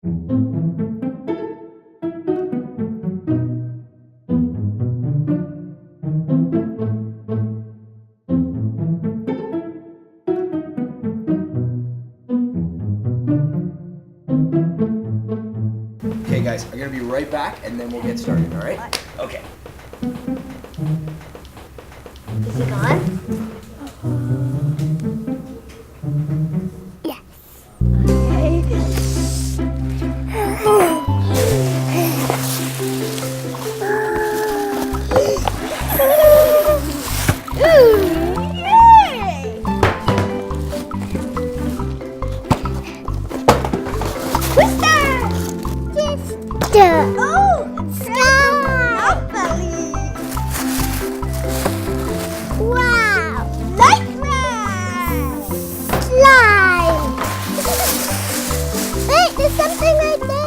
Okay, guys, I'm gonna be right back, and then we'll get started. All right? Okay. Is it on? Yes. Yay! Twister! Twister! Oh, it's Monopoly! Wow! Light ride! Wait, there's something right there!